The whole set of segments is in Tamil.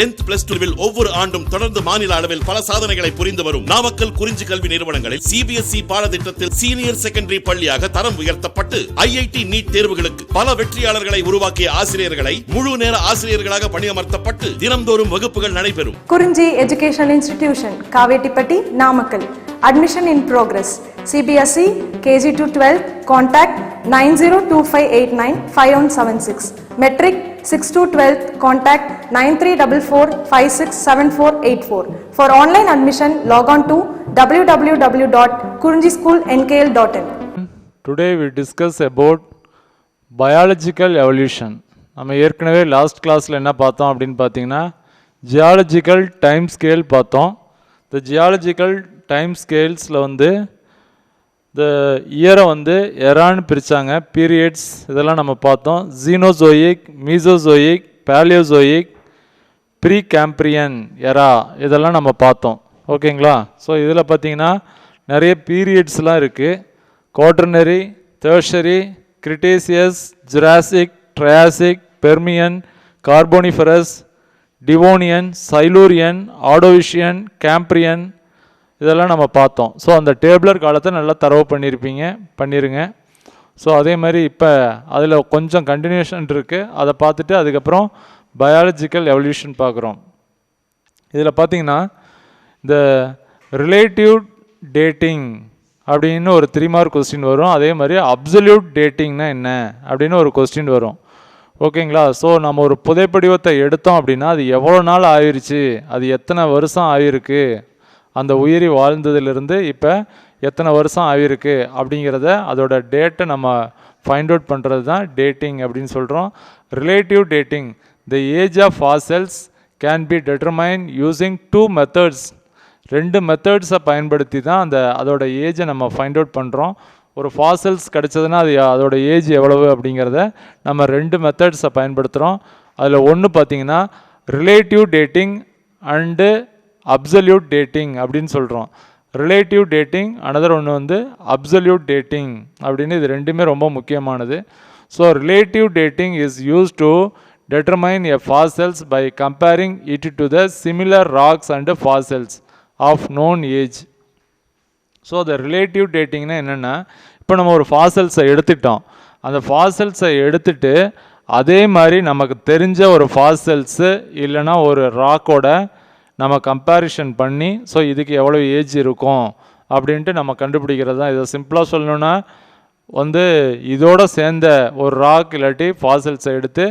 10th plus 2 ஒவ்வொரு ஆண்டும் தொடர்ந்து மாநில அளவில் பல சாதனைகளை புரிந்து வரும் நாமக்கல் குறிஞ்சி கல்வி நிறுவனங்களில் சிபிஎஸ்இ பாடத்திட்டத்தில் சீனியர் செகண்டரி பள்ளியாக தரம் உயர்த்தப்பட்டு ஐஐடி நீட் தேர்வுகளுக்கு பல வெற்றியாளர்களை உருவாக்கிய ஆசிரியர்களை முழு நேர ஆசிரியர்களாக பணியமர்த்தப்பட்டு தினம்தோறும் வகுப்புகள் நடைபெறும். குறிஞ்சி educational institution, Kavettipatti, Namakkal. Admission in progress. CBSE KG to 12. Contact 9025895176. Metric 6 to 12. Contact 9344567484. For online admission, log on to www.kurinjischoolnkl.in. Today we discuss about biological evolution. நம்ம ஏற்கனவே லாஸ்ட் கிளாஸில் என்ன பார்த்தோம் அப்படின்னு பார்த்தீங்கன்னா ஜியாலஜிக்கல் டைம் ஸ்கேல் பார்த்தோம். இந்த ஜியாலஜிக்கல் டைம் ஸ்கேல்ஸில் வந்து இந்த இயரை வந்து எரான்னு பிரித்தாங்க, பீரியட்ஸ் இதெல்லாம் நம்ம பார்த்தோம். ஜீனோசோயிக், மீசோசோயிக், பேலியோசோயிக், ப்ரீ கேம்பிரியன் எரா இதெல்லாம் நம்ம பார்த்தோம். ஓகேங்களா? ஸோ இதில் பார்த்தீங்கன்னா நிறைய பீரியட்ஸ்லாம் இருக்குது. Quaternary, Tertiary, Cretaceous, Jurassic, Triassic, Permian, Carboniferous, Devonian, Silurian, Ordovician, Cambrian இதெல்லாம் நம்ம பார்த்தோம். ஸோ அந்த டேபிளர் காலத்தை நல்லா தரவு பண்ணிடுங்க. ஸோ அதே மாதிரி இப்போ அதில் கொஞ்சம் கண்டினியூஷன் இருக்குது, அதை பார்த்துட்டு அதுக்கப்புறம் பயாலஜிக்கல் எவல்யூஷன் பார்க்குறோம். இதில் பார்த்தீங்கன்னா இந்த ரிலேட்டிவ் டேட்டிங் அப்படின்னு ஒரு 3 மார்க் கொஸ்டின் வரும். அதே மாதிரி அப்சல்யூட் டேட்டிங்னா என்ன அப்படின்னு ஒரு கொஸ்டின் வரும். ஓகேங்களா? ஸோ நம்ம ஒரு புதைப்படிவத்தை எடுத்தோம் அப்படின்னா அது எவ்வளோ நாள் ஆயிடுச்சு, அது எத்தனை வருஷம் ஆகிருக்கு, அந்த உயிரி வாழ்ந்ததுலேருந்து இப்போ எத்தனை வருஷம் ஆகிருக்கு அப்படிங்கிறத அதோட டேட்டை நம்ம ஃபைண்ட் அவுட் பண்ணுறது தான் டேட்டிங் அப்படின்னு சொல்கிறோம். Relative dating, the age of fossils can be determine using 2 methods. 2 மெத்தட்ஸை பயன்படுத்தி தான் அதோட ஏஜை நம்ம ஃபைண்ட் அவுட் பண்ணுறோம். ஒரு ஃபாசல்ஸ் கிடச்சதுன்னா அதோட ஏஜ் எவ்வளவு அப்படிங்கிறத நம்ம 2 மெத்தட்ஸை பயன்படுத்துகிறோம். அதில் ஒன்று பார்த்திங்கன்னா relative dating and absolute dating அப்படின்னு சொல்கிறோம். ரிலேட்டிவ் டேட்டிங், அனதர் ஒன்று வந்து அப்சல்யூட் டேட்டிங் அப்படின்னு. இது ரெண்டுமே ரொம்ப முக்கியமானது. So relative dating is use to determine a fossils by comparing it to the similar rocks and fossils of known age. So the relative datingனா என்னென்னா, இப்போ நம்ம ஒரு ஃபாசல்ஸை எடுத்துட்டோம், அந்த ஃபாசல்ஸை எடுத்துட்டு அதே மாதிரி நமக்கு தெரிஞ்ச ஒரு ஃபாசல்ஸு இல்லைனா ஒரு ராக்கோட நம்ம கம்பேரிஷன் பண்ணி ஸோ இதுக்கு எவ்வளோ ஏஜ் இருக்கும் அப்படின்ட்டு நம்ம கண்டுபிடிக்கிறது தான். இதை சிம்பிளாக சொல்லணுன்னா வந்து இதோட சேர்ந்த ஒரு ராக் இல்லாட்டி ஃபாசல்ஸை எடுத்து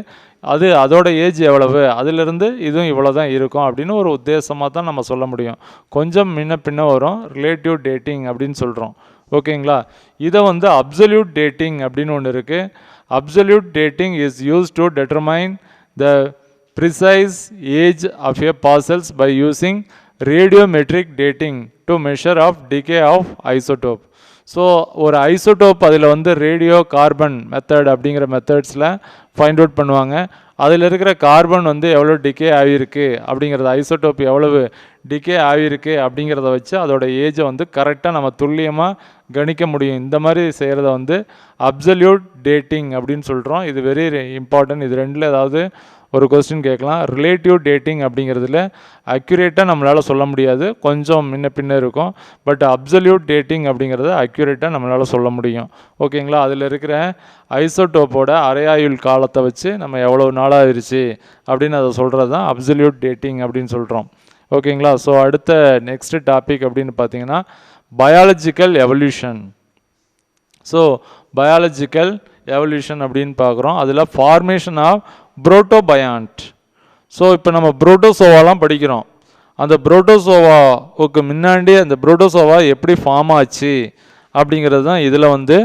அதோட ஏஜ் எவ்வளவு, அதிலிருந்து இதுவும் இவ்வளோ தான் இருக்கும் அப்படின்னு ஒரு உத்தேசமாக தான் நம்ம சொல்ல முடியும். கொஞ்சம் முன்ன பின்ன வரும், ரிலேட்டிவ் டேட்டிங் அப்படின்னு சொல்கிறோம். ஓகேங்களா? இதை வந்து அப்சல்யூட் டேட்டிங் அப்படின்னு ஒன்று இருக்குது. Absolute dating is use to determine the precise age of a fossils by using radiometric dating to measure of decay of isotope. So ஒரு ஐசோடோப் அதில் வந்து ரேடியோ கார்பன் மெத்தட் அப்படிங்கிற மெத்தட்ஸில் ஃபைண்ட் அவுட் பண்ணுவாங்க. அதில் இருக்கிற கார்பன் வந்து எவ்வளோ டிகே ஆகிருக்கு அப்படிங்கிறது, ஐசோடோப் எவ்வளவு டிகே ஆகிருக்கு அப்படிங்கிறத வச்சு அதோட ஏஜை வந்து கரெக்டாக நம்ம துல்லியமாக கணிக்க முடியும். இந்த மாதிரி செய்கிறத வந்து அப்சல்யூட் டேட்டிங் அப்படின்னு சொல்கிறோம். இது வெரி இம்பார்ட்டன்ட். இது ரெண்டில் ஏதாவது ஒரு கொஸ்டின் கேட்கலாம். ரிலேட்டிவ் டேட்டிங் அப்படிங்கிறதுல அக்யூரேட்டாக நம்மளால் சொல்ல முடியாது, கொஞ்சம் முன்ன பின்ன இருக்கும். பட் அப்சல்யூட் டேட்டிங் அப்படிங்கிறத அக்யூரேட்டாக நம்மளால் சொல்ல முடியும். ஓகேங்களா? அதில் இருக்கிற ஐசோடோப்போட அரையாயுள் காலத்தை வச்சு நம்ம எவ்வளோ நாளாகிருச்சு அப்படின்னு அதை சொல்கிறது தான் அப்சல்யூட் டேட்டிங் அப்படின்னு சொல்கிறோம். ஓகேங்களா? ஸோ அடுத்த நெக்ஸ்ட் டாபிக் அப்படின்னு பார்த்தீங்கன்னா biological evolution. So biological evolution அப்படின்னு பார்க்குறோம். அதில் ஃபார்மேஷன் ஆஃப் புரோட்டோபயாண்ட். ஸோ இப்போ நம்ம புரோட்டோசோவாலாம் படிக்கிறோம். அந்த புரோட்டோசோவாவுக்கு முன்னாடி அந்த புரோட்டோசோவா எப்படி ஃபார்ம் ஆச்சு அப்படிங்கிறது தான் இதில் வந்து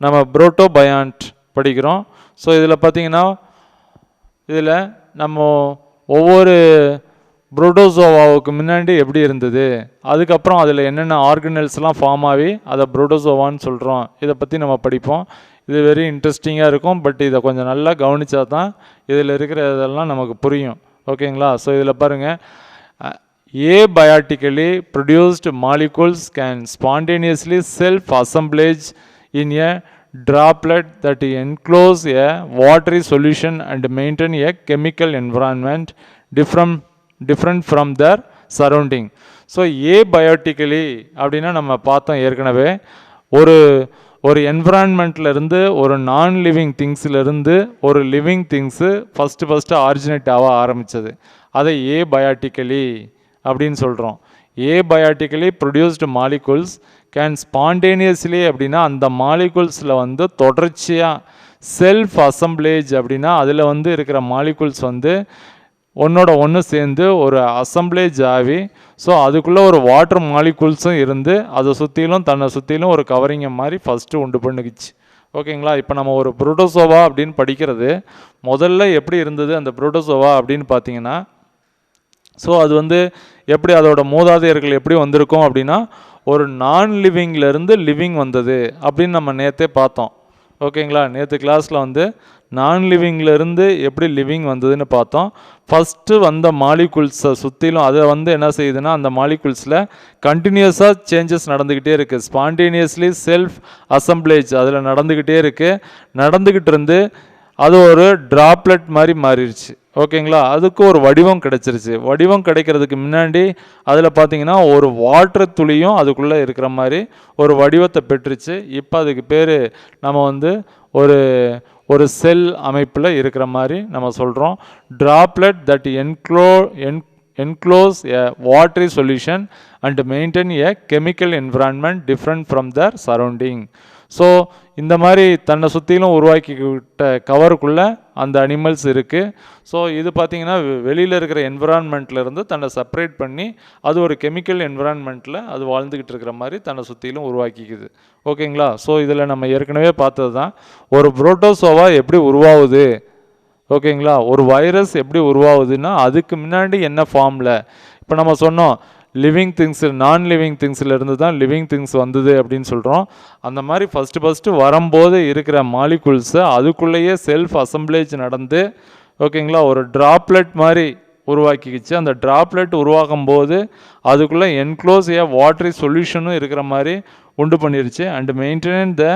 நம்ம புரோட்டோபயாண்ட் படிக்கிறோம். ஸோ இதில் பார்த்திங்கன்னா இதில் நம்ம ஒவ்வொரு புரோட்டோசோவாவுக்கு முன்னாடி எப்படி இருந்தது, அதுக்கப்புறம் அதில் என்னென்ன ஆர்கனல்ஸ்லாம் ஃபார்ம் ஆகி அதை புரோட்டோசோவான்னு சொல்கிறோம், இதை பற்றி நம்ம படிப்போம். இது வெரி இன்ட்ரெஸ்டிங்காக இருக்கும். பட் இதை கொஞ்சம் நல்லா கவனித்தா தான் இதில் இருக்கிற இதெல்லாம் நமக்கு புரியும். ஓகேங்களா? ஸோ இதில் பாருங்கள், abiotically produced molecules can spontaneously self-assemblage in a droplet that enclose a watery solution and maintain a chemical environment different different from their surrounding. So abiotically அப்படின்னா நம்ம பார்த்தோம் ஏற்கனவே, ஒரு என்விரான்மெண்ட்லேருந்து ஒரு நான் லிவிங் திங்ஸ்லேருந்து ஒரு லிவிங் திங்ஸு ஃபஸ்ட்டு ஆரிஜினேட் ஆக ஆரம்பித்தது. அதை ஏபயோட்டிக்கலி அப்படின்னு சொல்கிறோம். ஏபயோட்டிக்கலி ப்ரொடியூஸ்டு மாலிகுல்ஸ் கேன் ஸ்பான்டேனியஸ்லி அப்படின்னா அந்த மாலிகுல்ஸில் வந்து தொடர்ச்சியாக செல்ஃப் அசம்பிளேஜ் அப்படின்னா அதில் வந்து இருக்கிற மாலிகுல்ஸ் வந்து ஒன்றோட ஒன்று சேர்ந்து ஒரு அசம்பிளேஜ் ஆகி, ஸோ அதுக்குள்ளே ஒரு வாட்டர் மாலிகுல்ஸும் இருந்து அதை சுற்றிலும் தன்னை சுற்றிலும் ஒரு கவரிங்கை மாதிரி ஃபஸ்ட்டு உண்டு பண்ணிக்கிச்சு. ஓகேங்களா? இப்போ நம்ம ஒரு புரோட்டோசோவா அப்படின்னு படிக்கிறது முதல்ல எப்படி இருந்தது அந்த புரோட்டோசோவா அப்படின்னு பார்த்தீங்கன்னா, ஸோ அது வந்து எப்படி அதோட மூதாதையர்கள் எப்படி வந்திருக்கோம் அப்படின்னா ஒரு நான் லிவிங்லேருந்து லிவிங் வந்தது அப்படின்னு நம்ம நேற்றே பார்த்தோம். ஓகேங்களா? நேற்று கிளாஸில் வந்து நான் லிவிங்லேருந்து எப்படி லிவிங் வந்ததுன்னு பார்த்தோம். ஃபஸ்ட்டு வந்த மாலிகுல்ஸை சுற்றிலும் அதை வந்து என்ன செய்யுதுன்னா அந்த மாலிகுல்ஸில் கண்டினியூஸாக சேஞ்சஸ் நடந்துக்கிட்டே இருக்குது. ஸ்பான்டேனியஸ்லி செல்ஃப் அசம்பிளேஜ் அதில் நடந்துக்கிட்டு இருந்து அது ஒரு ட்ராப்லெட் மாதிரி மாறிடுச்சு. ஓகேங்களா? அதுக்கு ஒரு வடிவம் கிடைச்சிருச்சு. வடிவம் கிடைக்கிறதுக்கு முன்னாடி அதில் பார்த்தீங்கன்னா ஒரு வாட்டர் துளியும் அதுக்குள்ளே இருக்கிற மாதிரி ஒரு வடிவத்தை பெற்றுச்சு. இப்போ அதுக்கு பேர் நம்ம வந்து ஒரு செல் அமைப்பில் இருக்கிற மாதிரி நம்ம சொல்கிறோம். Droplet that enclose a watery solution and maintain a chemical environment different from their surrounding. So இந்த மாதிரி தன்னை சுற்றிலும் உருவாக்கிக்கிட்ட கவருக்குள்ளே அந்த அனிமல்ஸ் இருக்குது. ஸோ இது பார்த்திங்கன்னா வெளியில் இருக்கிற என்விரான்மெண்ட்லேருந்து தன்னை செப்பரேட் பண்ணி அது ஒரு கெமிக்கல் என்விரான்மெண்ட்டில் அது வாழ்ந்துக்கிட்டு இருக்கிற மாதிரி தன்னை சுற்றிலும் உருவாக்கிக்குது. ஓகேங்களா? ஸோ இதில் நம்ம ஏற்கனவே பார்த்தது தான் ஒரு புரோட்டோசோவா எப்படி உருவாகுது. ஓகேங்களா? ஒரு வைரஸ் எப்படி உருவாகுதுன்னா அதுக்கு முன்னாடி என்ன ஃபார்மில், இப்போ நம்ம சொன்னோம் லிவிங் திங்ஸ் நான் லிவிங் திங்ஸ்லேருந்து தான் லிவிங் திங்ஸ் வந்தது அப்படின்னு சொல்கிறோம். அந்த மாதிரி ஃபஸ்ட்டு வரும்போது இருக்கிற மாலிகுல்ஸை அதுக்குள்ளேயே செல்ஃப் அசம்பிளேஜ் நடந்து ஓகேங்களா ஒரு ட்ராப்லெட் மாதிரி உருவாக்கிக்கிச்சு. அந்த ட்ராப்லெட் உருவாகும் போது அதுக்குள்ளே என்க்ளோஸ் ஏ வாட்டரி சொல்யூஷனும் இருக்கிற மாதிரி உண்டு பண்ணிருச்சு. And maintain the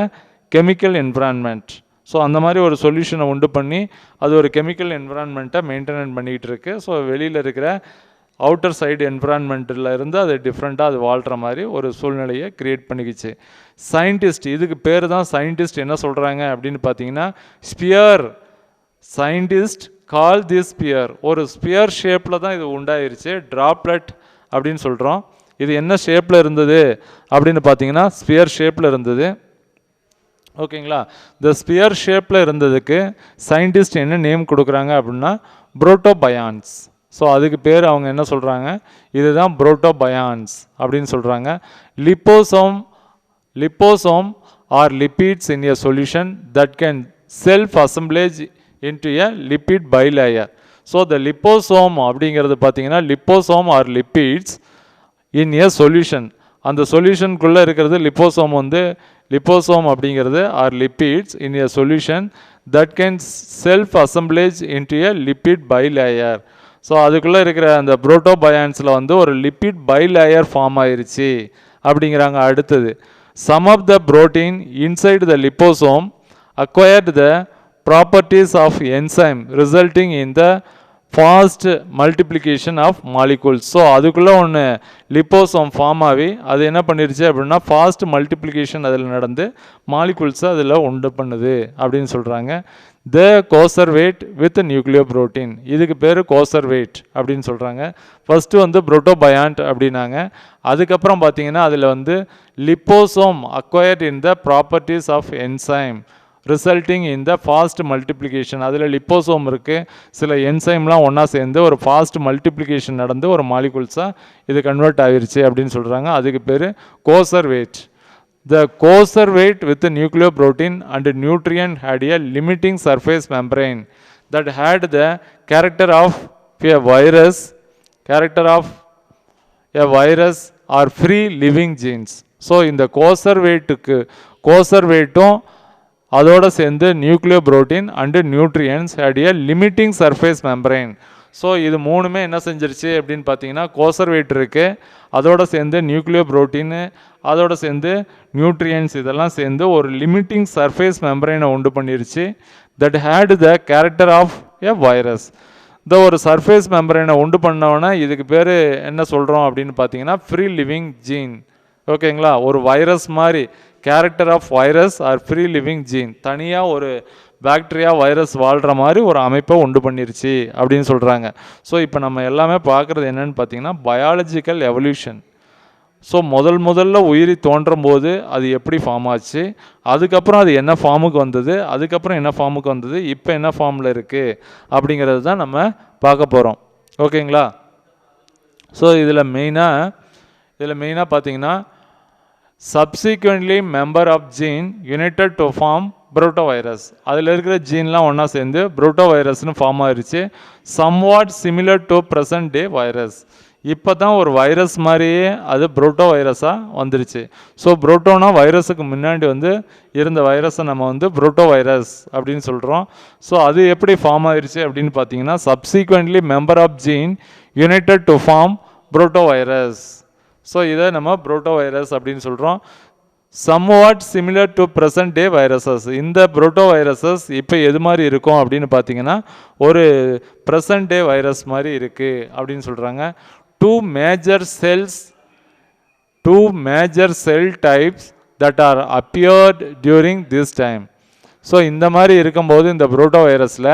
chemical environment. So அந்த மாதிரி ஒரு சொல்யூஷனை உண்டு பண்ணி அது ஒரு கெமிக்கல் என்விரான்மெண்ட்டை மெயின்டைன் பண்ணிகிட்டு இருக்குது. ஸோ வெளியில் இருக்கிற அவுட்டர் சைடு என்விரான்மெண்ட்டில் இருந்து அது டிஃப்ரெண்ட்டாக அது வாழ்கிற மாதிரி ஒரு சூழ்நிலையை க்ரியேட் பண்ணிக்கிச்சு. சயின்டிஸ்ட், இதுக்கு பேர் தான் சயின்டிஸ்ட் என்ன சொல்கிறாங்க அப்படின்னு பார்த்தீங்கன்னா ஸ்பியர். சயின்டிஸ்ட் கால் தி ஸ்பியர். ஒரு ஸ்பியர் ஷேப்பில் தான் இது உண்டாயிருச்சு, ட்ராப்லெட் அப்படின்னு சொல்கிறோம். இது என்ன ஷேப்பில் இருந்தது அப்படின்னு பார்த்தீங்கன்னா ஸ்பியர் ஷேப்பில் இருந்தது. ஓகேங்களா? இந்த ஸ்பியர் ஷேப்பில் இருந்ததுக்கு சயின்டிஸ்ட் என்ன நேம் கொடுக்குறாங்க அப்படின்னா புரோட்டோபயான்ஸ். ஸோ அதுக்கு பேர் அவங்க என்ன சொல்கிறாங்க, இதுதான் புரோட்டோபயான்ஸ் அப்படின்னு சொல்கிறாங்க. Liposome are lipids in a solution that can self assemblage into a lipid bilayer. So the liposome அப்படிங்கிறது பார்த்தீங்கன்னா liposome are lipids in a solution. அந்த சொல்யூஷனுக்குள்ளே இருக்கிறது லிப்போசோம் அப்படிங்கிறது are lipids in a solution that can self assemblage into a lipid bilayer. So அதுக்குள்ளே இருக்கிற அந்த புரோட்டோபயான்ஸில் வந்து ஒரு லிப்பிட் பைலேயர் ஃபார்ம் ஆயிருச்சு அப்படிங்கிறாங்க. அடுத்தது some of the protein inside the liposome acquired the properties of enzyme resulting in the fast multiplication of molecules. So அதுக்குள்ளே ஒன்று லிப்போசோம் ஃபார்ம் ஆகி அது என்ன பண்ணிருச்சு அப்படின்னா ஃபாஸ்ட் மல்டிப்ளிகேஷன் அதில் நடந்து மாலிகுல்ஸை அதில் உண்டு பண்ணுது அப்படின்னு சொல்கிறாங்க. த கோசர்வேட் வித் நியூக்ளியோ புரோட்டீன், இதுக்கு பேர் கோசர்வேட் அப்படின்னு சொல்கிறாங்க. ஃபஸ்ட்டு வந்து புரோட்டோபயான்ட் அப்படின்னாங்க. அதுக்கப்புறம் பார்த்தீங்கன்னா அதில் வந்து liposome acquired in the properties of enzyme resulting in the fast multiplication. அதில் லிப்போசோம் இருக்குது, சில என்சைம்லாம் ஒன்றா சேர்ந்து ஒரு ஃபாஸ்ட் மல்டிப்ளிகேஷன் நடந்து ஒரு மாலிகுல்ஸாக இது கன்வெர்ட் ஆகிருச்சு அப்படின்னு சொல்கிறாங்க. அதுக்கு பேர் கோசர்வேட். The coservate with the nucleoprotein and nutrient had a limiting surface membrane that had the character of a virus or free living genes. So இந்த கோசர்வேட்டும் அதோடு சேர்ந்து nucleoprotein and nutrients had a limiting surface membrane. So இது மூணுமே என்ன செஞ்சிருச்சு அப்படின்னு பார்த்தீங்கன்னா கோசர்வேட் இருக்குது, அதோடு சேர்ந்து நியூக்ளியோ புரோட்டீனு, அதோடு சேர்ந்து நியூட்ரியன்ஸ், இதெல்லாம் சேர்ந்து ஒரு லிமிட்டிங் சர்ஃபேஸ் மெம்பரைனை உண்டு பண்ணிருச்சு. That had the character of a virus. இந்த ஒரு சர்ஃபேஸ் மெம்பரேனை உண்டு பண்ணோன்னா இதுக்கு பேர் என்ன சொல்கிறோம் அப்படின்னு பார்த்தீங்கன்னா ஃப்ரீ லிவிங் ஜீன். ஓகேங்களா, ஒரு வைரஸ் மாதிரி character of virus or free living gene, தனியாக ஒரு பாக்டீரியா வைரஸ் வாழ்கிற மாதிரி ஒரு அமைப்பை உண்டு பண்ணிருச்சு அப்படின்னு சொல்கிறாங்க. ஸோ இப்போ நம்ம எல்லாமே பார்க்குறது என்னென்னு பார்த்தீங்கன்னா பயாலஜிக்கல் எவல்யூஷன். ஸோ முதல்ல உயிரி தோன்றும் போது அது எப்படி ஃபார்ம் ஆச்சு, அதுக்கப்புறம் அது என்ன ஃபார்முக்கு வந்தது, அதுக்கப்புறம் என்ன ஃபார்முக்கு வந்தது, இப்போ என்ன ஃபார்மில் இருக்குது அப்படிங்கிறது தான் நம்ம பார்க்க போகிறோம். ஓகேங்களா. ஸோ இதில் மெயினாக பார்த்தீங்கன்னா subsequently member of gene united to form புரோட்டோவைரஸ். அதில் இருக்கிற ஜீன்லாம் ஒன்றா சேர்ந்து புரோட்டோவைரஸ்னு ஃபார்ம் ஆயிடுச்சு. Somewhat similar to present day virus. இப்போ தான் ஒரு வைரஸ் மாதிரியே அது புரோட்டோ வைரஸாக வந்துருச்சு. ஸோ புரோட்டோனா வைரஸுக்கு முன்னாடி இருந்த வைரஸை நம்ம புரோட்டோ வைரஸ் அப்படின்னு சொல்கிறோம். ஸோ அது எப்படி ஃபார்ம் ஆயிடுச்சு அப்படின்னு பார்த்தீங்கன்னா subsequently member of gene united to form proto virus. So இதை நம்ம புரோட்டோ வைரஸ் அப்படின்னு சொல்கிறோம். Somewhat similar to present day viruses. இந்த புரோட்டோ வைரஸஸ் இப்போ எது மாதிரி இருக்கும் அப்படின்னு பார்த்தீங்கன்னா ஒரு ப்ரெசன்ட் டே வைரஸ் மாதிரி இருக்குது அப்படின்னு சொல்கிறாங்க. Two major cell types that are appeared during this time. So இந்த மாதிரி இருக்கும்போது இந்த புரோட்டோ வைரஸில்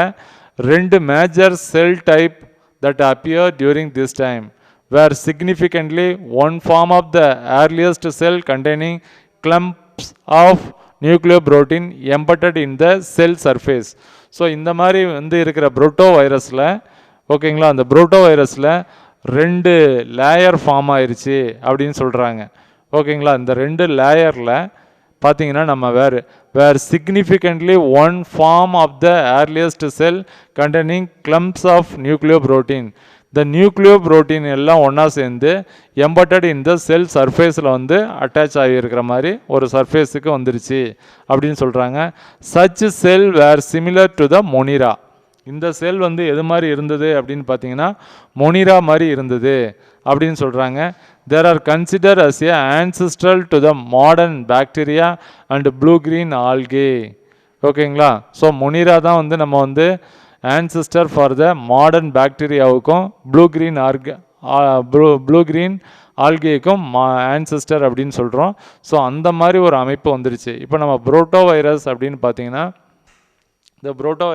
2 major cell type that appear during this time were significantly one form of the earliest cell containing clumps of nucleoprotein embedded in the cell surface. So இந்த மாதிரி இருக்கிற புரோட்டோ வைரஸில் ஓகேங்களா, அந்த புரோட்டோ வைரஸில் 2 லேயர் ஃபார்ம் ஆயிடுச்சு அப்படின்னு சொல்கிறாங்க. ஓகேங்களா, இந்த 2 லேயரில் பார்த்தீங்கன்னா நம்ம were significantly one form of the earliest cell containing clumps of nucleoprotein. இந்த நியூக்ளியோப்ரோட்டீன் எல்லாம் ஒன்றா சேர்ந்து எம்பட்டட் இந்த செல் சர்ஃபேஸில் அட்டாச் ஆகியிருக்கிற மாதிரி ஒரு சர்ஃபேஸுக்கு வந்துருச்சு அப்படின்னு சொல்கிறாங்க. Such cell were similar to the monera. இந்த செல் எது மாதிரி இருந்தது அப்படின்னு பார்த்தீங்கன்னா மொனிரா மாதிரி இருந்தது அப்படின்னு சொல்கிறாங்க. There are consider as a ancestral to the modern bacteria and blue green algae. ஓகேங்களா. ஸோ மொனிரா தான் நம்ம ஆன்சிஸ்டர் ஃபார் த மாடர்ன் பாக்டீரியாவுக்கும் ப்ளூ கிரீன் ஆல்கேக்கும் ஆன்சிஸ்டர் அப்படின்னு சொல்கிறோம். ஸோ அந்த மாதிரி ஒரு அமைப்பு வந்துருச்சு. இப்போ நம்ம புரோட்டோ வைரஸ் அப்படின்னு பார்த்தீங்கன்னா இந்த புரோட்டோ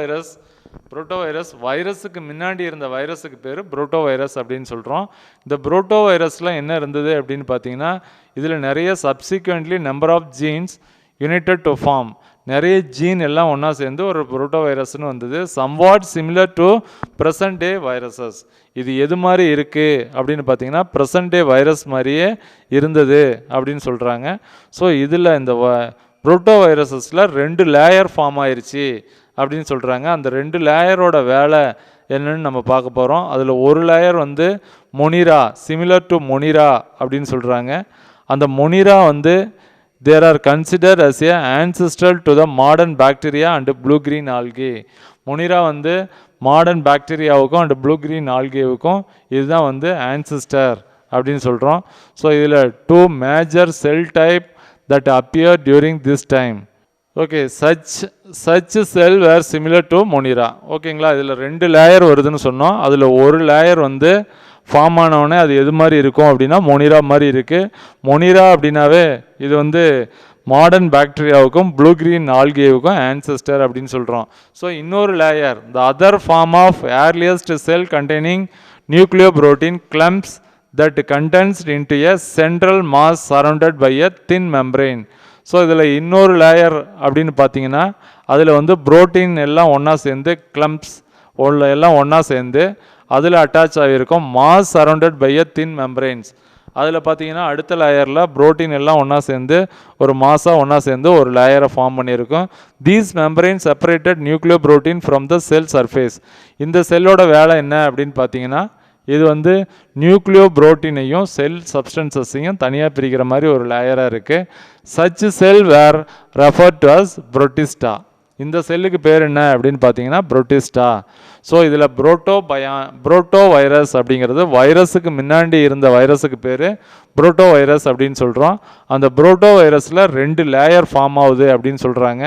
வைரஸ் வைரஸுக்கு முன்னாடி இருந்த வைரஸுக்கு பேர் புரோட்டோ வைரஸ் அப்படின்னு சொல்கிறோம். இந்த புரோட்டோ வைரஸில் என்ன இருந்தது அப்படின்னு பார்த்தீங்கன்னா இதில் நிறைய subsequently number of genes united to form, நிறைய ஜீன் எல்லாம் ஒன்றா சேர்ந்து ஒரு புரோட்டோ வைரஸ்னு வந்தது. Somewhat similar to present day viruses. இது எது மாதிரி இருக்குது அப்படின்னு பார்த்தீங்கன்னா ப்ரெசன்ட் டே வைரஸ் மாதிரியே இருந்தது அப்படின்னு சொல்கிறாங்க. ஸோ இதில் இந்த புரோட்டோ வைரஸஸில் 2 லேயர் ஃபார்ம் ஆயிடுச்சு அப்படின்னு சொல்கிறாங்க. அந்த 2 லேயரோட வேலை என்னன்னு நம்ம பார்க்க போகிறோம். அதில் ஒரு layer Monera, similar to Monera அப்படின்னு சொல்கிறாங்க. அந்த Monera there are considered as a ancestral to the modern bacteria and blue green algae. Monera modern பாக்டீரியாவுக்கும் அண்ட் ப்ளூ கிரீன் ஆல்கேவுக்கும் இதுதான் ஆன்சிஸ்டர் அப்படின்னு சொல்கிறோம். ஸோ இதில் 2 major cell type that appear during this time. Okay, such cell were similar to Monera. ஓகேங்களா, இதில் 2 லேயர் வருதுன்னு சொன்னோம். அதில் ஒரு லேயர் ஃபார்ம் ஆனவுடனே அது எது மாதிரி இருக்கும் அப்படின்னா மொனிரா மாதிரி இருக்குது. மொனிரா அப்படின்னாவே இது மாடர்ன் பாக்டீரியாவுக்கும் ப்ளூ கிரீன் ஆல்கேவுக்கும் ஆன்செஸ்டர் அப்படின்னு சொல்கிறோம். ஸோ இன்னொரு layer the other form of earliest cell containing nucleoprotein clumps that condensed into a central mass surrounded by a thin membrane. So இதில் இன்னொரு லேயர் அப்படின்னு பார்த்தீங்கன்னா அதில் புரோட்டீன் எல்லாம் ஒன்றா சேர்ந்து கிளம்ப்ஸ் எல்லாம் ஒன்றா சேர்ந்து அதில் அட்டாச் ஆகியிருக்கும் மாஸ் சரௌண்டட் பை எ தின் மெம்பரெயின்ஸ். அதில் பார்த்தீங்கன்னா அடுத்த லேயரில் புரோட்டீன் எல்லாம் ஒன்றா சேர்ந்து ஒரு மாஸாக ஒன்றா சேர்ந்து ஒரு லேயரை ஃபார்ம் பண்ணியிருக்கும். These membrane separated nucleoprotein from the cell surface. இந்த செல்லோட வேலை என்ன அப்படின்னு பார்த்தீங்கன்னா இது நியூக்ளியோ புரோட்டீனையும் செல் சப்ஸ்டன்சஸையும் தனியாக பிரிக்கிற மாதிரி ஒரு லேயராக இருக்குது. Such cell were refer to as protista. இந்த செல்லுக்கு பேர் என்ன அப்படின்னு பார்த்தீங்கன்னா புரோட்டிஸ்டா. ஸோ இதில் புரோட்டோ வைரஸ் அப்படிங்கிறது வைரஸுக்கு முன்னாடி இருந்த வைரஸுக்கு பேர் புரோட்டோ வைரஸ் அப்படின்னு சொல்கிறோம். அந்த புரோட்டோ வைரஸில் 2 லேயர் ஃபார்ம் ஆகுது அப்படின்னு சொல்கிறாங்க.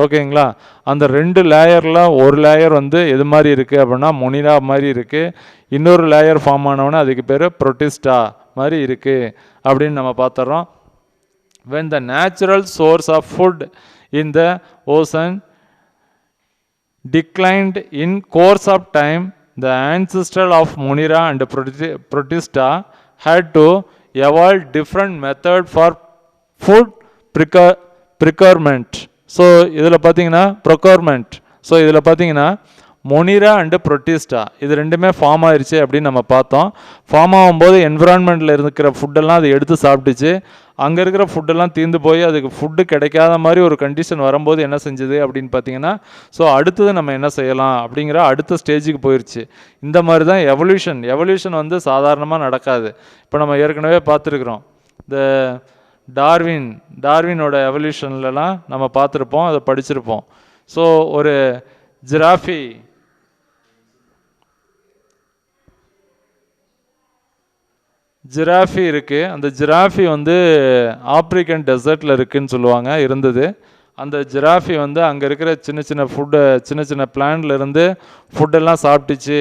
ஓகேங்களா. அந்த 2 லேயரில் ஒரு லேயர் வந்து எது மாதிரி இருக்குது அப்படின்னா மொனிரா மாதிரி இருக்குது, இன்னொரு லேயர் ஃபார்ம் ஆனவொன்னே அதுக்கு பேர் புரோட்டிஸ்டா மாதிரி இருக்குது அப்படின்னு நம்ம பார்த்துறோம். when the natural source of food in the ocean declined in course of time, the ancestral of Monera and Protista had to evolve different method for food procurement. So இதில் பார்த்தீங்கன்னா procurement. ஸோ இதில் பார்த்தீங்கன்னா மொனிரா அண்டு புரோட்டிஸ்டா இது ரெண்டுமே ஃபார்ம் ஆயிடுச்சு அப்படின்னு நம்ம பார்த்தோம். ஃபார்ம் ஆகும்போது என்விரான்மெண்ட்டில் இருக்கிற ஃபுட்டெல்லாம் அதை எடுத்து சாப்பிட்டுச்சு. அங்கே இருக்கிற ஃபுட்டெல்லாம் தீர்ந்து போய் அதுக்கு ஃபுட்டு கிடைக்காத மாதிரி ஒரு கண்டிஷன் வரும்போது என்ன செஞ்சுது அப்படின்னு பார்த்தீங்கன்னா, ஸோ அடுத்தது நம்ம என்ன செய்யலாம் அப்படிங்கிற அடுத்த ஸ்டேஜுக்கு போயிடுச்சு. இந்த மாதிரி தான் எவல்யூஷன் வந்து சாதாரணமாக நடக்காது. இப்போ நம்ம ஏற்கனவே பார்த்துருக்குறோம், இந்த டார்வினோட எவல்யூஷன்லலாம் நம்ம பார்த்துருப்போம், அதை படிச்சிருப்போம். ஸோ ஒரு ஜிராஃபி இருக்குது. அந்த ஜிராஃபி வந்து ஆப்ரிக்கன் டெசர்ட்டில் இருக்குதுன்னு சொல்லுவாங்க, இருந்தது. அந்த ஜிராஃபி வந்து அங்கே இருக்கிற சின்ன சின்ன பிளான்ட்லேருந்து ஃபுட்டெல்லாம் சாப்பிட்டுச்சு.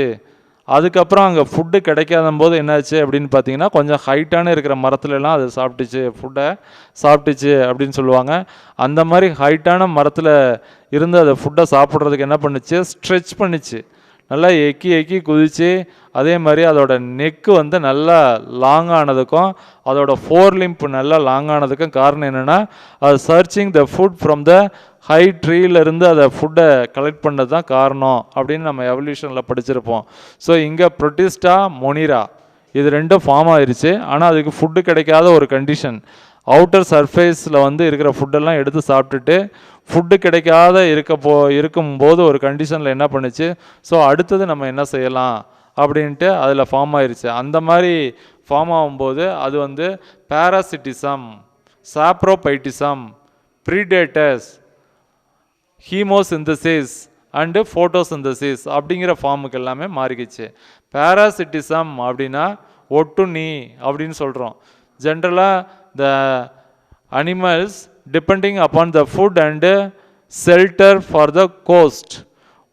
அதுக்கப்புறம் அங்கே ஃபுட்டு கிடைக்காத போது என்னாச்சு அப்படின்னு பார்த்தீங்கன்னா, கொஞ்சம் ஹைட்டான இருக்கிற மரத்துலலாம் அது ஃபுட்டை சாப்பிட்டுச்சு அப்படின்னு சொல்லுவாங்க. அந்த மாதிரி ஹைட்டான மரத்தில் இருந்து அதை ஃபுட்டை சாப்பிட்றதுக்கு என்ன பண்ணுச்சு, ஸ்ட்ரெச் பண்ணிச்சு, நல்லா எக்கி குதிச்சு. அதே மாதிரி அதோட நெக்கு வந்து நல்லா லாங் ஆனதுக்கும் அதோட ஃபோர் லிம்ப் நல்லா லாங் ஆனதுக்கும் காரணம் என்னென்னா, அது searching the food from the high ட்ரீலேருந்து அதை ஃபுட்டை கலெக்ட் பண்ணது தான் காரணம் அப்படின்னு நம்ம எவல்யூஷனில் படிச்சிருப்போம். ஸோ இங்கே புரோட்டிஸ்டா மொனிரா இது ரெண்டும் ஃபார்ம் ஆயிடுச்சு. ஆனால் அதுக்கு ஃபுட்டு கிடைக்காத ஒரு கண்டிஷன், அவுட்டர் சர்ஃபேஸில் வந்து இருக்கிற ஃபுட்டெல்லாம் எடுத்து சாப்பிட்டுட்டு ஃபுட்டு கிடைக்காத இருக்கும்போது ஒரு கண்டிஷனில் என்ன பண்ணுச்சு, ஸோ அடுத்தது நம்ம என்ன செய்யலாம் அப்படின்ட்டு அதில் ஃபார்ம் ஆயிடுச்சு. அந்த மாதிரி ஃபார்ம் ஆகும்போது அது வந்து பேராசிட்டிசம், சாப்ரோபைட்டிசம், ப்ரீடேட்டர்ஸ், ஹீமோசிந்தசிஸ் அண்டு ஃபோட்டோசிந்தசிஸ் அப்படிங்கிற ஃபார்முக்கு எல்லாமே மாறிக்கிச்சு. பேராசிட்டிசம் அப்படின்னா ஒட்டுண்ணி அப்படின்னு சொல்கிறோம். ஜென்ரலாக the animals depending upon the food and shelter for the host.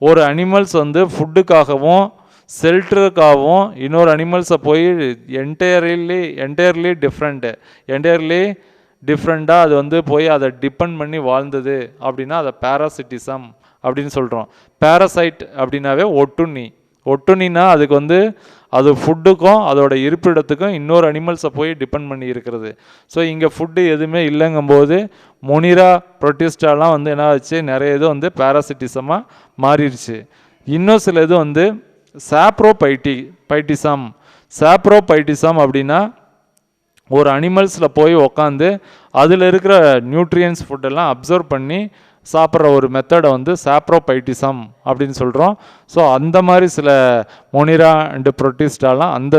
ஒரு அனிமல்ஸ் வந்து ஃபுட்டுக்காகவும் ஷெல்டருக்காகவும் இன்னொரு அனிமல்ஸை போய் என்டையர்லி டிஃப்ரெண்ட்டாக அது வந்து போய் அதை டிபெண்ட் பண்ணி வாழ்ந்தது அப்படின்னா அதை பேராசிட்டிசம் அப்படின்னு சொல்கிறோம். பேரசைட் அப்படின்னாவே ஒட்டுண்ணின்னா அதுக்கு வந்து அது ஃபுட்டுக்கும் அதோட இருப்பிடத்துக்கும் இன்னொரு அனிமல்ஸை போய் டிபெண்ட் பண்ணி இருக்கிறது. ஸோ இங்கே ஃபுட்டு எதுவுமே இல்லைங்கும்போது மொனிரா புரோட்டிஸ்டாலாம் வந்து என்ன ஆச்சு, நிறைய இது வந்து பேராசிட்டிசமாக மாறிடுச்சு. இன்னும் சில இது வந்து சாப்ரோபைட்டிசம் அப்படின்னா ஒரு அனிமல்ஸில் போய் உக்காந்து அதில் இருக்கிற நியூட்ரியன்ஸ் ஃபுட்டெல்லாம் அப்சர்வ் பண்ணி சாப்பிட்ற ஒரு மெத்தடை வந்து சாப்ரோபைட்டிசம் அப்படின்னு சொல்கிறோம். ஸோ அந்த மாதிரி சில மொனிரா அண்டு புரோட்டிஸ்டாலாம் அந்த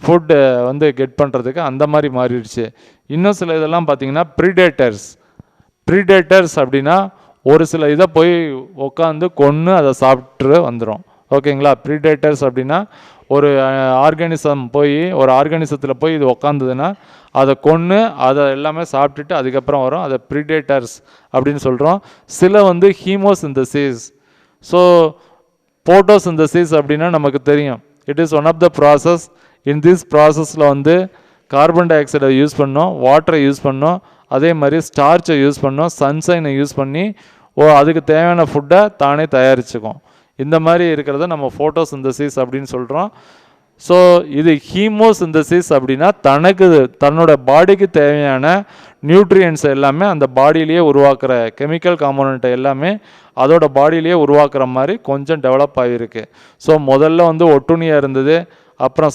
ஃபுட்டு வந்து கெட் பண்ணுறதுக்கு அந்த மாதிரி மாறிடுச்சு. இன்னும் சில இதெல்லாம் பார்த்திங்கன்னா ப்ரீடேட்டர்ஸ் அப்படின்னா ஒரு சில இதை போய் உக்காந்து கொன்று அதை சாப்பிட்டு வந்துடும். ஓகேங்களா. ப்ரீடேட்டர்ஸ் அப்படின்னா ஒரு ஆர்கானிசத்தில் போய் இது உக்காந்ததுன்னா அதை கொன்று அதை எல்லாமே சாப்பிட்டுட்டு அதுக்கப்புறம் வரும், அதை ப்ரீடேட்டர்ஸ் அப்படின்னு சொல்கிறோம். சில வந்து ஹீமோசிந்தசிஸ். ஸோ ஃபோட்டோசிந்தசிஸ் அப்படின்னா நமக்கு தெரியும், it is one of the process. In this ப்ராசஸில் வந்து கார்பன் டை ஆக்சைடை யூஸ் பண்ணோம், வாட்டரை யூஸ் பண்ணோம், அதே மாதிரி ஸ்டார்ச்சை யூஸ் பண்ணோம், சன்ஷைனை யூஸ் பண்ணி அதுக்கு தேவையான ஃபுட்டை தானே தயாரிச்சுக்கும். இந்த மாதிரி இருக்கிறத நம்ம ஃபோட்டோசிந்தசிஸ் அப்படின்னு சொல்கிறோம். ஸோ இது ஹீமோசிந்தசிஸ் அப்படின்னா தன்னோட பாடிக்கு தேவையான நியூட்ரியன்ஸ் எல்லாமே அந்த பாடியிலேயே உருவாக்குற கெமிக்கல் காம்போனண்ட்டை எல்லாமே அதோட பாடியிலேயே உருவாக்குற மாதிரி கொஞ்சம் டெவலப் ஆகிருக்கு. ஸோ முதல்ல வந்து ஒட்டுண்ணியாக இருந்தது, அப்புறம்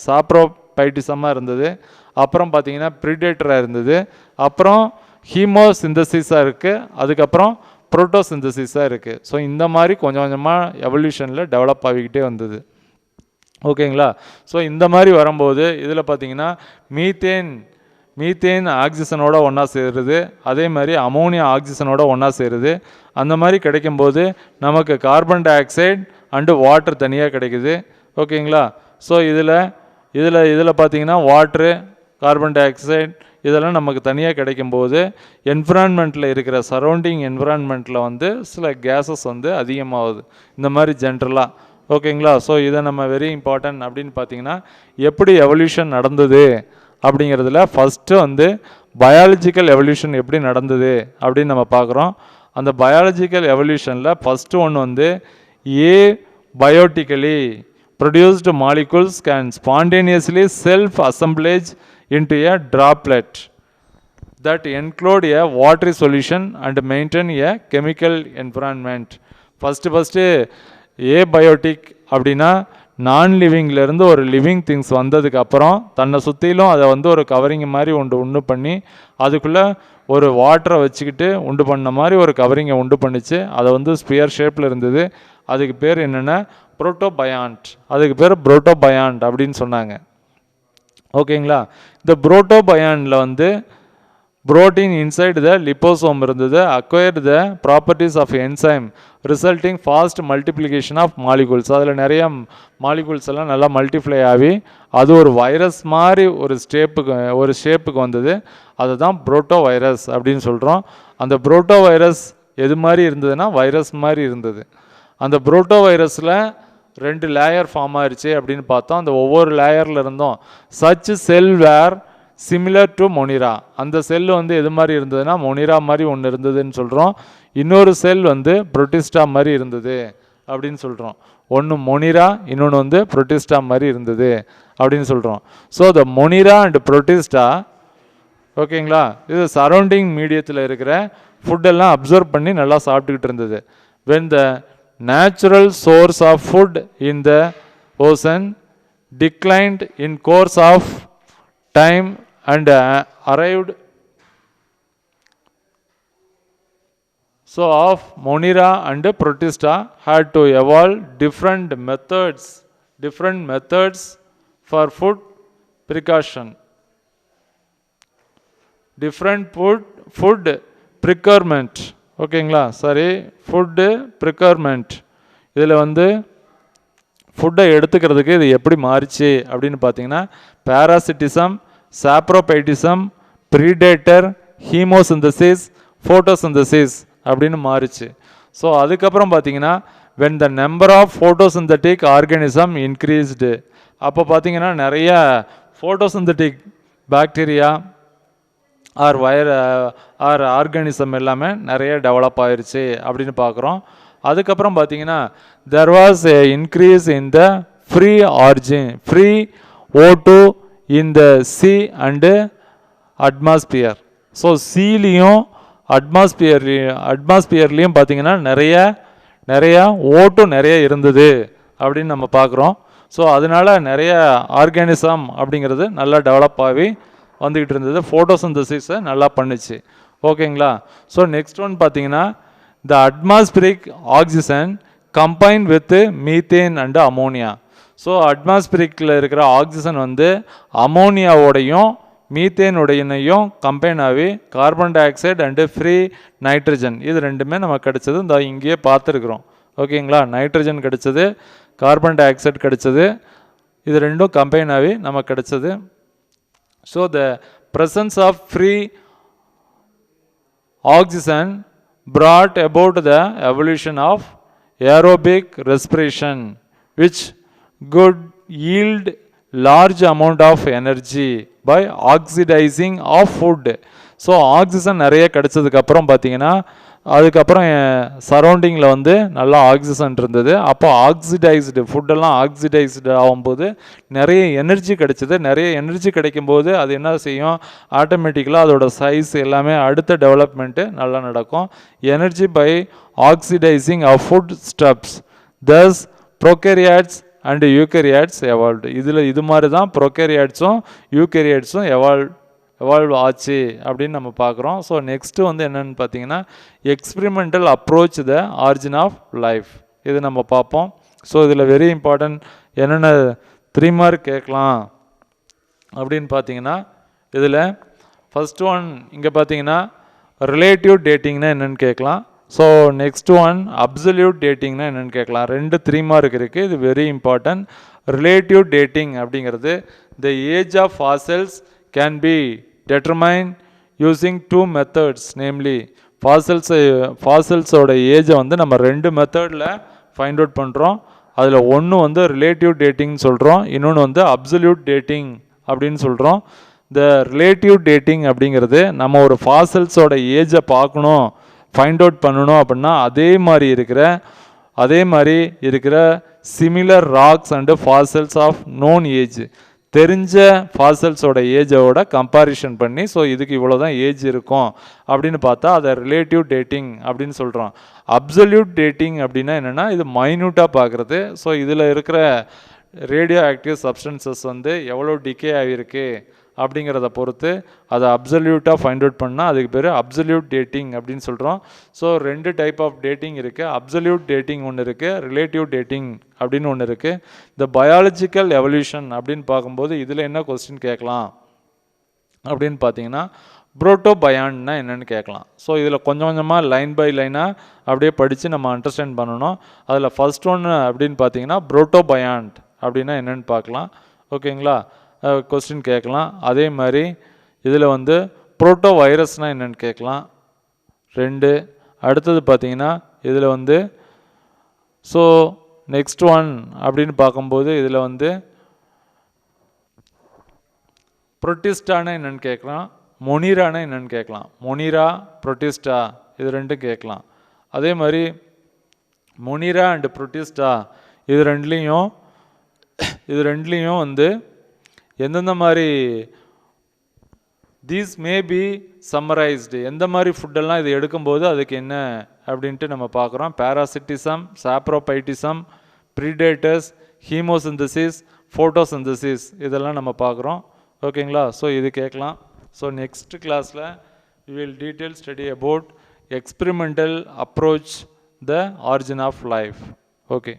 சாப்ரோபைட்டிசமாக இருந்தது, அப்புறம் பார்த்திங்கன்னா ப்ரிடேட்டராக இருந்தது, அப்புறம் ஹீமோசிந்தசிஸாக இருக்குது, அதுக்கப்புறம் புரோட்டோசிந்தசிஸாக இருக்குது. ஸோ இந்த மாதிரி கொஞ்சம் கொஞ்சமாக எவல்யூஷனில் டெவலப் ஆகிக்கிட்டே வந்தது. ஓகேங்களா. ஸோ இந்த மாதிரி வரும்போது இதில் பார்த்திங்கன்னா மீத்தேன் ஆக்சிஜனோட ஒன்றா சேருது, அதே மாதிரி அமோனியா ஆக்சிஜனோட ஒன்றா சேருது. அந்த மாதிரி கிடைக்கும்போது நமக்கு carbon dioxide and water தனியாக கிடைக்குது. ஓகேங்களா. ஸோ இதில் பார்த்திங்கன்னா வாட்ரு கார்பன் டை ஆக்சைடு இதெல்லாம் நமக்கு தனியாக கிடைக்கும்போது என்விரான்மெண்ட்டில் இருக்கிற சரௌண்டிங் என்விரான்மெண்ட்டில் வந்து சில கேஸஸ் வந்து அதிகமாகுது. இந்த மாதிரி ஜென்ரலாக ஓகேங்களா. ஸோ இதை நம்ம வெரி இம்பார்ட்டன்ட் அப்படின்னு பார்த்தீங்கன்னா எப்படி எவல்யூஷன் நடந்தது அப்படிங்கிறதுல ஃபஸ்ட்டு வந்து பயாலஜிக்கல் எவல்யூஷன் எப்படி நடந்தது அப்படின்னு நம்ம பார்க்குறோம். அந்த பயாலஜிக்கல் எவல்யூஷனில் ஃபஸ்ட்டு ஒன்று வந்து biotically produced molecules can spontaneously self assemblage into a droplet that include a watery solution and maintain a chemical environment. First abiotic அப்படின்னா நான் லிவிங்லேருந்து ஒரு லிவிங் திங்ஸ் வந்ததுக்கு அப்புறம் தன்னை சுற்றிலும் அதை வந்து ஒரு கவரிங் மாதிரி உண்டு பண்ணி அதுக்குள்ளே ஒரு வாட்டரை வச்சுக்கிட்டு உண்டு பண்ண மாதிரி ஒரு கவரிங்கை உண்டு பண்ணிச்சு. அதை வந்து ஸ்பியர் ஷேப்பில் இருந்தது. அதுக்கு பேர் என்னென்னா புரோட்டோபயாண்ட். அதுக்கு பேர் புரோட்டோபயாண்ட் அப்படின்னு சொன்னாங்க. ஓகேங்களா. இந்த புரோட்டோபயானில் வந்து புரோட்டீன் இன்சைடு த லிப்போசோம் இருந்தது. Acquired the properties of enzyme resulting fast multiplication of molecules. அதில் நிறைய மாலிகூல்ஸ் எல்லாம் நல்லா மல்டிப்ளை ஆகி அது ஒரு வைரஸ் மாதிரி ஒரு ஷேப்புக்கு வந்தது. அதுதான் புரோட்டோ வைரஸ் அப்படின்னு சொல்கிறோம். அந்த புரோட்டோ வைரஸ் எது மாதிரி இருந்ததுன்னா வைரஸ் மாதிரி இருந்தது. அந்த புரோட்டோ வைரஸில் 2 லேயர் ஃபார்ம் ஆயிடுச்சு அப்படின்னு பார்த்தோம். அந்த ஒவ்வொரு லேயரில் இருந்தோம் such cell were similar to monera. அந்த செல் வந்து எது மாதிரி இருந்ததுன்னா மொனிரா மாதிரி ஒன்று இருந்ததுன்னு சொல்கிறோம். இன்னொரு செல் வந்து புரோட்டிஸ்டா மாதிரி இருந்தது அப்படின்னு சொல்கிறோம். ஒன்று மொனிரா, இன்னொன்று வந்து புரோட்டிஸ்டா மாதிரி இருந்தது அப்படின்னு சொல்கிறோம். So the Monera and Protista ஓகேங்களா, இது சரௌண்டிங் மீடியத்தில் இருக்கிற ஃபுட்டெல்லாம் அப்சர்வ் பண்ணி நல்லா சாப்பிட்டுக்கிட்டு இருந்தது. when the natural source of food in the ocean declined in course of time and arrived so of Monera and Protista had to evolve different methods for food precaution, different food procurement. ஓகேங்களா, சரி, ஃபுட்டு ப்ரிக்வயர்மெண்ட். இதில் வந்து ஃபுட்டை எடுத்துக்கிறதுக்கு இது எப்படி மாறிச்சு அப்படின்னு பார்த்தீங்கன்னா பேராசிட்டிசம், சாப்ரோபைட்டிசம், ப்ரீடேட்டர், ஹீமோசிந்தசிஸ், ஃபோட்டோசிந்தசிஸ் அப்படின்னு மாறிச்சு. ஸோ அதுக்கப்புறம் பார்த்தீங்கன்னா when the number of photosynthetic organism increased, அப்போ பார்த்தீங்கன்னா நிறைய ஃபோட்டோசிந்தட்டிக் பாக்டீரியா ஆர் ஆர்கானிசம் எல்லாமே நிறைய டெவலப் ஆயிடுச்சு அப்படின்னு பார்க்குறோம். அதுக்கப்புறம் பார்த்தீங்கன்னா there was a increase in the free O2 in the sea and atmosphere. So சீலையும் அட்மாஸ்பியர்லேயும் பார்த்தீங்கன்னா நிறைய O2 நிறைய இருந்தது அப்படின்னு நம்ம பார்க்குறோம். ஸோ அதனால நிறைய ஆர்கானிசம் அப்படிங்கிறது நல்லா டெவலப் ஆகி வந்துக்கிட்டு இருந்தது. ஃபோட்டோசிந்தசிஸை நல்லா பண்ணுச்சு. ஓகேங்களா. ஸோ நெக்ஸ்ட் ஒன் பார்த்தீங்கன்னா the atmospheric oxygen combine with methane and ammonia. So அட்மாஸ்பிரிக்கில் இருக்கிற ஆக்சிஜன் வந்து அமோனியாவோடையும் மீத்தேனுடையனையும் கம்பைன் ஆகி carbon dioxide and free nitrogen இது ரெண்டுமே நமக்கு கிடைச்சது. இந்த இங்கேயே பார்த்துருக்குறோம். ஓகேங்களா. நைட்ரஜன் கிடைச்சது, கார்பன் டை ஆக்சைடு கிடைச்சது, இது ரெண்டும் கம்பைன் ஆகி நமக்கு கிடைச்சது. So the presence of free oxygen brought about the evolution of aerobic respiration, which could yield large amount of energy by oxidizing of food. So oxygen நிறைய கிடைச்சதுக்கு அப்புறம் பார்த்தீங்கன்னா அதுக்கப்புறம் சரௌண்டிங்கில் வந்து நல்லா ஆக்சிஜன் இருந்தது. அப்போ ஆக்சிடைஸ்டு ஃபுட்டெல்லாம் ஆக்சிடைஸ்டு ஆகும்போது நிறைய எனர்ஜி கிடைச்சிது. நிறைய எனர்ஜி கிடைக்கும்போது அது என்ன செய்யும், ஆட்டோமேட்டிக்கலாக அதோட சைஸ் எல்லாமே அடுத்த டெவலப்மெண்ட்டு நல்லா நடக்கும். Energy by oxidising of food stuffs thus prokaryotes and eukaryotes evolved. இது மாதிரி தான் ப்ரோகேரியாட்ஸும் யூகேரியாட்ஸும் எவால்வ் ஆச்சு அப்படின்னு நம்ம பார்க்குறோம். ஸோ நெக்ஸ்ட்டு வந்து என்னென்னு பார்த்தீங்கன்னா experimental approach the origin of life, இது நம்ம பார்ப்போம். ஸோ இதில் வெரி இம்பார்ட்டன்ட் என்னென்ன 3 மார்க் கேட்கலாம் அப்படின்னு பார்த்தீங்கன்னா இதில் ஃபஸ்ட் ஒன் இங்கே பார்த்தீங்கன்னா ரிலேட்டிவ் டேட்டிங்னா என்னென்னு கேட்கலாம். ஸோ நெக்ஸ்ட் ஒன் அப்சல்யூட் டேட்டிங்னா என்னென்னு கேட்கலாம். 2 3 மார்க் இருக்குது. இது வெரி இம்பார்ட்டன்ட். ரிலேட்டிவ் டேட்டிங் அப்படிங்கிறது the age of fossils can be determined using two methods, namely ஃபாசில்ஸோட ஏஜை வந்து நம்ம ரெண்டு மெத்தடில் ஃபைண்ட் அவுட் பண்ணுறோம். அதில் ஒன்று வந்து ரிலேட்டிவ் டேட்டிங்னு சொல்கிறோம், இன்னொன்று வந்து அப்சல்யூட் டேட்டிங் அப்படின்னு சொல்கிறோம். இந்த ரிலேட்டிவ் டேட்டிங் அப்படிங்கிறது நம்ம ஒரு ஃபாசில்ஸோட ஏஜை பார்க்கணும், ஃபைண்ட் அவுட் பண்ணணும் அப்படின்னா அதே மாதிரி இருக்கிற similar rocks and fossils of known age, தெரிஞ்ச ஃபாசில்ஸோட ஏஜோட கம்பாரிஷன் பண்ணி ஸோ இதுக்கு இவ்வளோ தான் ஏஜ் இருக்கும் அப்படின்னு பார்த்தா அதை ரிலேட்டிவ் டேட்டிங் அப்படின்னு சொல்கிறோம். அப்சல்யூட் டேட்டிங் அப்படின்னா என்னென்னா இது மைன்யூட்டாக பார்க்குறது. ஸோ இதில் இருக்கிற ரேடியோ ஆக்டிவ் சப்ஸ்டன்சஸ் வந்து எவ்வளோ டிகே ஆகிருக்கு அப்படிங்கிறத பொறுத்து அதை அப்சல்யூட்டாக ஃபைண்ட் அவுட் பண்ணால் அதுக்கு பேர் அப்சல்யூட் டேட்டிங் அப்படின்னு சொல்கிறோம். ஸோ ரெண்டு டைப் ஆஃப் டேட்டிங் இருக்குது. அப்சல்யூட் டேட்டிங் ஒன்று இருக்குது, ரிலேட்டிவ் டேட்டிங் அப்படின்னு ஒன்று இருக்குது. இந்த பயாலஜிக்கல் எவல்யூஷன் அப்படின்னு பார்க்கும்போது இதில் என்ன கொஸ்டின் கேட்கலாம் அப்படின்னு பார்த்தீங்கன்னா புரோட்டோபயான்னா என்னென்னு கேட்கலாம். ஸோ இதில் கொஞ்சம் கொஞ்சமாக லைன் பை லைனாக அப்படியே படித்து நம்ம அண்டர்ஸ்டாண்ட் பண்ணணும். அதில் ஃபர்ஸ்ட் ஒன்று அப்படின்னு பார்த்தீங்கன்னா புரோட்டோபயாண்ட் அப்படின்னா என்னென்னு பார்க்கலாம். ஓகேங்களா, கொஸ்டின் கேட்கலாம். அதே மாதிரி இதில் வந்து புரோட்டோ வைரஸ்னால் என்னென்னு கேட்கலாம். ரெண்டு அடுத்தது பார்த்தீங்கன்னா இதில் வந்து ஸோ நெக்ஸ்ட் ஒன் அப்படின்னு பார்க்கும்போது இதில் வந்து புரோட்டிஸ்டானா என்னென்னு கேட்கலாம், மொனிரானா என்னென்னு கேட்கலாம். மொனிரா புரோட்டிஸ்டா இது ரெண்டும் கேட்கலாம். அதே மாதிரி மொனிரா அண்டு புரோட்டிஸ்டா இது ரெண்டுலேயும் வந்து எந்தெந்த மாதிரி தீஸ் மே பி சம்மரைஸ்டு, எந்த மாதிரி ஃபுட்டெல்லாம் இது எடுக்கும்போது அதுக்கு என்ன அப்படின்ட்டு நம்ம பார்க்குறோம். பேராசிட்டிசம், சாப்ரோபைட்டிசம், ப்ரீடேட்டர்ஸ், ஹீமோசிந்தசிஸ், ஃபோட்டோசிந்தசிஸ் இதெல்லாம் நம்ம பார்க்குறோம். ஓகேங்களா, ஸோ இது கேட்கலாம். ஸோ நெக்ஸ்ட் கிளாஸில் we will detail study about experimental approach the origin of life. Okay.